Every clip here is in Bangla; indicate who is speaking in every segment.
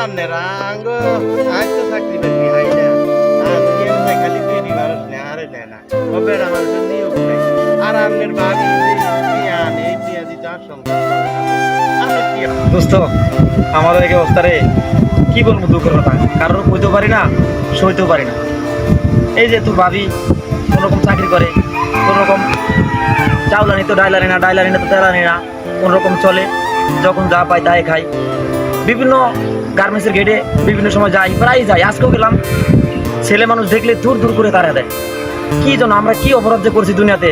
Speaker 1: আন্নেরা আঙ্গ আজ তো চাকরি বাকরি হয় না আর দিয়ে না খালি বেরি মানুষ না আরে না ও বেড়া মানুষের নিয়োগ নাই আর আন্নের ভাবি আনে দিয়া দিতে আর সংসার
Speaker 2: দোস্ত আমাদের এই অবস্থা রে কি বলবো দুঃখের কথা কারোর কইতেও পারি না সইতেও পারি না। এই যে তোর ভাবি কোনোরকম চাকরি করে, কোনোরকম চাউল আনি তো ডাইল আনি না, ডাইল আনি না তো তেল আনি না, কোনোরকম চলে, যখন যা পাই তাই খাই। বিভিন্ন গার্মেন্টসের গেটে বিভিন্ন সময় যাই, প্রায় যাই, আজকেও গেলাম। ছেলে মানুষ দেখলে দূর দূর করে তাড়া দেয়। কি জন্য আমরা কি অপরাধ যে করছি দুনিয়াতে,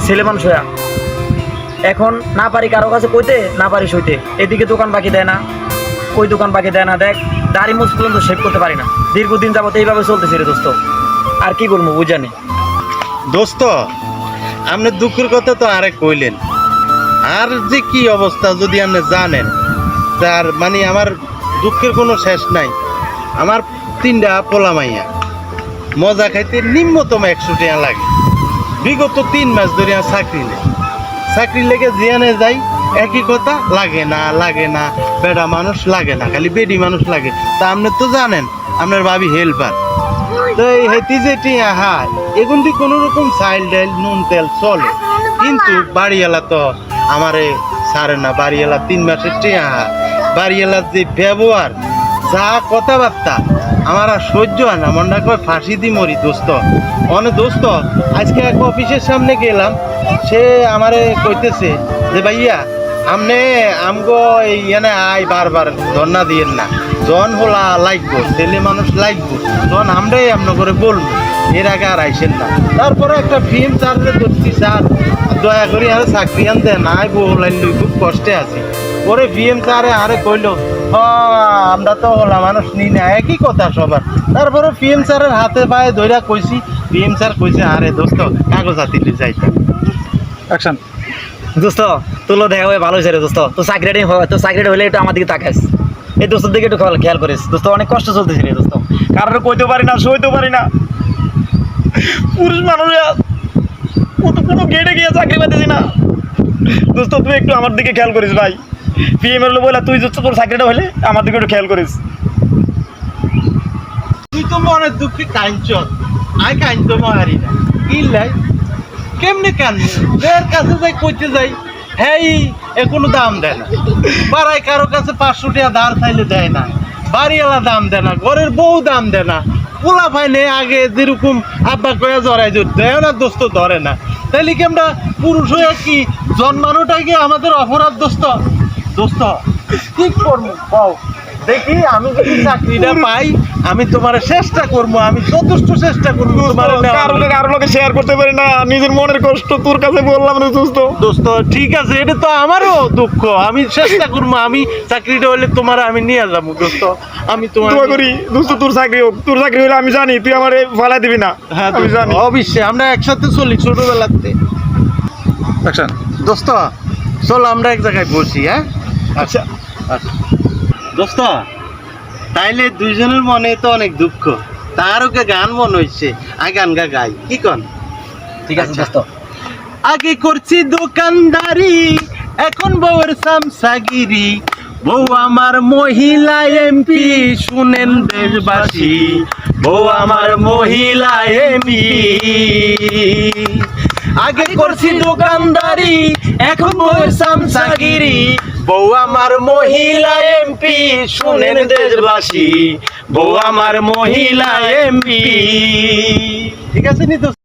Speaker 2: ছেলে মানুষ হইয়া। এখন না পারি কারো কাছে কইতে, না পারি সইতে। এদিকে দোকান বাকি দেয় না, কই দোকান বাকি দেয় না। দেখ দাড়ি মুছ পর্যন্ত শেভ করতে পারি না, দীর্ঘদিন যাবত এইভাবে চলতেছে রে দোস্ত। আর কি করবো বুঝানি।
Speaker 1: দোস্ত আপনার দুঃখের কথা তো আরেক কইলেন, আর যে কি অবস্থা যদি আপনি জানেন, তার মানে আমার দুঃখের কোনো শেষ নাই। আমার 3টা পোলা মাইয়া, মজা খাইতে নিম্নতম 100 টাকা লাগে। বিগত 3 মাস ধরে চাকরি লেগে জিয়ানে যাই, একই কথা, লাগে না বেড়া মানুষ লাগে না, খালি বেডি মানুষ লাগে। তা আপনি তো জানেন আপনার ভাবি হেল্পার, তো এই হেতি যে টিয়া হায় এগুলি কোনো রকম চাইল ডাইল নুন তেল চলে, কিন্তু বাড়িওয়ালা তো আমারে ছাড়ে না। বাড়িওয়ালা 3 মাসের টিয়া হায়, বাড়িওয়ালার যে ব্যবহার, যা কথাবার্তা, আমার আর সহ্য হয় না। মনটা কয় ফাঁসি দি মরি দোস্ত। অনেক দোস্ত আজকে এক অফিসের সামনে গেলাম, সে আমারে কইতেছে যে ভাইয়া আমনে আমগো এইখানে আয়, বারবার ধর্ণা দিয়েন না, জন হলা লাগবো, ছেলে মানুষ লাগবো, তখন আমরাই আপনার করে বলবো, এর আগে আর আইসেন না। তারপরে একটা ফিল্ম চার্জে ধরছি, স্যার দয়া করি আরে চাকরি আন দেন, আয় বউ লাইন খুব কষ্টে আছি। পরে ভিএম স্যারে আরে কইলো আমরা তো হলা মানুষ নি না, একই কথা সবার। তারপরে পিএম স্যারের হাতে পায়ে ধইরা কইছি, পিএম স্যার কইছে আরে দোস্ত কাগজ হাতিলে যাইতে।
Speaker 2: অ্যাকশন। দোস্ত তোলো দেখা হয়ে ভালো হয়েছে রে দোস্ত। তো চাকরিটা হলে একটু আমার দিকে তাকাস, এই দোস্তের দিকে একটু খেয়াল করিস দোস্ত। অনেক কষ্ট চলতেছে রে দোস্ত, কারোর কইতেও পারি না, সইতেও পারি না। পুরুষ মানুষরা কোনো গেটে গিয়ে চাকরি পাইতেছি না দোস্ত। তুই একটু আমার দিকে খেয়াল করিস ভাই। পিএম এর বলে তুই তোর চাকরিটা হলে আমার দিকে একটু খেয়াল করিস।
Speaker 1: তুই তো মনের দুঃখে কাঞ্চন, আই কাঞ্চন হারি না ইল্লাই কেমনে কান্দি এর কাছে যাই কইতে যাই, হ্যাঁ এ কোনো দাম দেয় না। বাড়াই কারো কাছে 500 টাকা ধার চাইলে দেয় না, বাড়িওয়ালা দাম দেয় না, ঘরের বউ দাম দেয় না, পোলা ফাইনে আগে যেরকম আব্বা কয়া জড়াই দেয় না দোস্ত, ধরে না। তাইলে কি আমরা পুরুষ হয়ে কি জন্মানোটাকে আমাদের অপরাধ দোস্ত? দোস্ত কি করবো বাও, দেখি আমি যদি চাকরিটা পাই আমি তোমার চেষ্টা করবো, আমি যথেষ্ট চেষ্টা করবো।
Speaker 2: কারো লোকে শেয়ার করতে পারি না, নিজের মনের কষ্ট তোর কাছে বললাম রে দোস্ত।
Speaker 1: দোস্ত ঠিক আছে, এটা তো আমারও দুঃখ, আমি চেষ্টা করবো, আমি চাকরিটা হলে তোমার আমি নিয়ে যাবো দোস্ত। আমি তোমার
Speaker 2: করি দোস্ত, তোর চাকরি হোক, তোর চাকরি হলে আমি জানি তুই আমার ফালাই দিবি না।
Speaker 1: হ্যাঁ আমি জানি, অবশ্যই আমরা একসাথে চলি ছোটবেলাতে।
Speaker 2: অ্যাকশন।
Speaker 1: দোস্ত চল আমরা এক জায়গায় বসি। হ্যাঁ আচ্ছা আচ্ছা দোস্ত, তাইলে দুইজনের মনে তো অনেক দুঃখ, তারও গান মনে হয়েছে, আগে গান গাই কি কন?
Speaker 2: ঠিক আছে দোস্ত।
Speaker 1: আগে করছি দোকানদারি, এখন বউর সামসাগিরি, বউ আমার মহিলা এমপি, শুনেন দেশবাসী, বউ আমার মহিলা এমপি। আগে করছি দোকানদারি, এখন বউর সামসাগিরি, বউ আমার মহিলা এমপি, শুনেন দেশবাসী, বউ আমার মহিলা এমপি। ঠিক আছে নি দোস্ত?